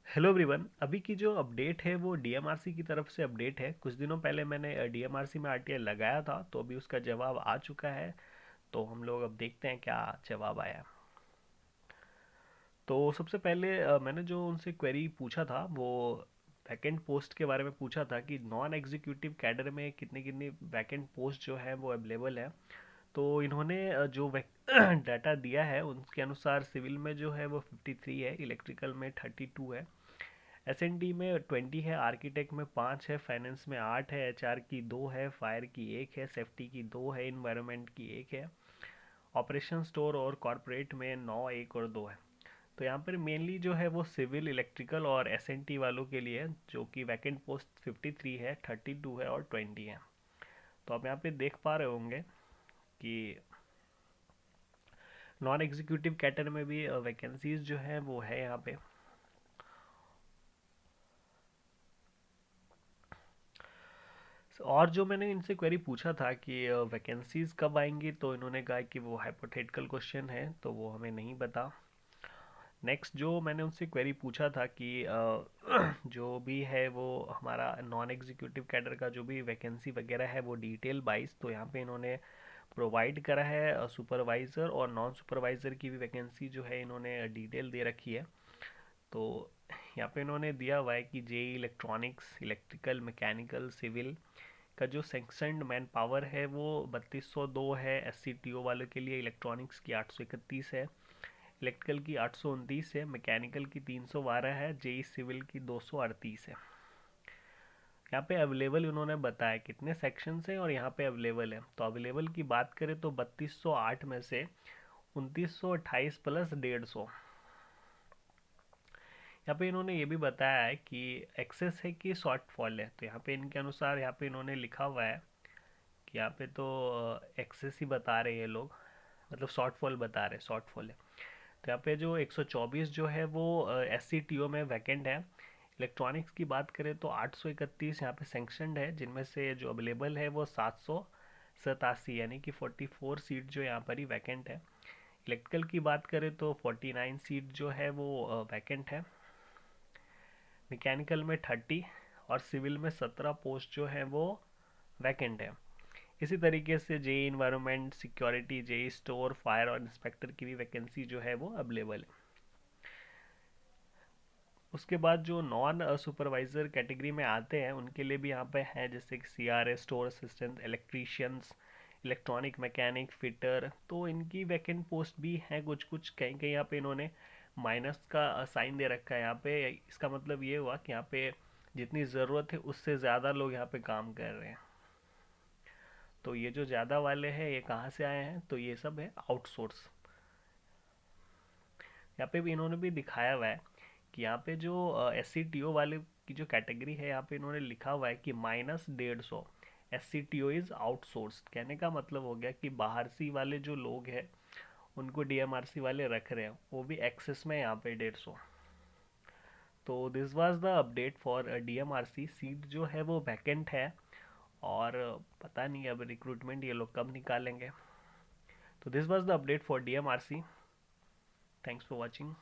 Hello everyone. अभी की जो अपडेट है वो डीएमआरसी की तरफ से अपडेट है। कुछ दिनों पहले मैंने डीएमआरसी में आरटीआई लगाया था, तो अभी उसका जवाब आ चुका है। तो हम लोग अब देखते हैं क्या जवाब आया। तो सबसे पहले मैंने जो उनसे क्वेरी पूछा था वो वैकेंट पोस्ट के बारे में पूछा था कि नॉन एग्जीक्यूटिव कैडर में कितनी कितनी वैकेंट पोस्ट जो है वो अवेलेबल है। तो इन्होंने जो डाटा दिया है उसके अनुसार सिविल में जो है वो 53 है, इलेक्ट्रिकल में 32 है, एसएनडी में 20 है, आर्किटेक्ट में 5 है, फाइनेंस में 8 है, एचआर की 2 है, फायर की 1 है, सेफ्टी की 2 है, इन्वायरमेंट की 1 है, ऑपरेशन स्टोर और कॉरपोरेट में 9, 1 और 2 है। तो यहाँ पर मेनली जो है वो सिविल, इलेक्ट्रिकल और एसएनटी वालों के लिए है, जो कि वैकेंट पोस्ट 53 है, 32 है और 20 है। तो आप यहाँ पे देख पा रहे होंगे कि नॉन एग्जीक्यूटिव कैटर में भी वैकेंसीज जो है वो है यहाँ पे। और जो मैंने इनसे क्वेरी पूछा था कि वैकेंसीज कब आएंगी, तो इन्होंने कहा कि वो हाइपोथेटिकल क्वेश्चन है, तो वो हमें नहीं पता। नेक्स्ट जो मैंने उनसे क्वेरी पूछा था कि जो भी है वो हमारा नॉन एग्जीक्यूटिव कैडर का जो भी वैकेंसी वगैरह है वो डिटेल वाइज, तो यहाँ पे इन्होंने प्रोवाइड करा है। सुपरवाइज़र और नॉन सुपरवाइज़र की भी वैकेंसी जो है इन्होंने डिटेल दे रखी है। तो यहाँ पे इन्होंने दिया हुआ है कि JE electronics, electrical, mechanical, civil का जो सेक्शन मैन पावर है वो 3202 है। एससीटीओ वालों के लिए इलेक्ट्रॉनिक्स की 831 है, इलेक्ट्रिकल की 829 है, मैकेनिकल की 312 है, जेई सिविल की 238 है। यहाँ पे अवेलेबल उन्होंने बताया कितने सेक्शन है और यहाँ पे अवेलेबल है। तो अवेलेबल की बात करें तो 3208 में से 2928 प्लस 150। यहाँ पे इन्होंने ये भी बताया है कि एक्सेस है कि शॉर्टफॉल है। तो यहाँ पे इनके अनुसार यहाँ पे इन्होंने लिखा हुआ है कि यहाँ पे तो एक्सेस ही बता रहे हैं ये लोग, मतलब शॉर्टफॉल बता रहे हैं, शॉर्टफॉल है। तो यहाँ पे जो 124 जो है वो एस में वैकेंट है। इलेक्ट्रॉनिक्स की बात करें तो 831 यहाँ पे सेंक्शनड है, जिनमें से जो अवेलेबल है वो 787, यानी कि 44 सीट जो यहाँ पर ही वैकेंट है। इलेक्ट्रिकल की बात करें तो 49 सीट जो है वो वैकेंट है। मैकेनिकल में 30 और सिविल में 17 पोस्ट जो है वो वैकेंट है। इसी तरीके से JE environment, security, JE store, fire और इंस्पेक्टर की भी वैकेंसी जो है वो अवेलेबल है। उसके बाद जो नॉन सुपरवाइजर कैटेगरी में आते हैं उनके लिए भी यहाँ पे हैं, जैसे कि CRA, store assistant, electricians, electronic mechanic, fitter. तो इनकी वैकेंट पोस्ट भी हैं कुछ कुछ, कहीं कहीं यहाँ पे इन्होंने माइनस का साइन दे रखा है। यहाँ पे इसका मतलब ये हुआ कि यहाँ पे जितनी ज़रूरत है उससे ज़्यादा लोग यहाँ पे काम कर रहे हैं। तो ये जो ज़्यादा वाले हैं ये कहाँ से आए हैं, तो ये सब है आउटसोर्स। यहाँ पे भी इन्होंने भी दिखाया हुआ है कि यहाँ पे जो एस वाले की जो कैटेगरी है, यहाँ पे इन्होंने लिखा हुआ है कि -150 SCTO इज आउटसोर्स। कहने का मतलब हो गया कि बाहर सी वाले जो लोग हैं उनको डीएमआरसी वाले रख रहे हैं, वो भी एक्सेस में यहाँ पे 150। तो this was the update for DMRC. Seat जो है वो वैकेंट है और पता नहीं अब रिक्रूटमेंट ये लोग कब निकालेंगे। तो this was the update for DMRC. Thanks for watching.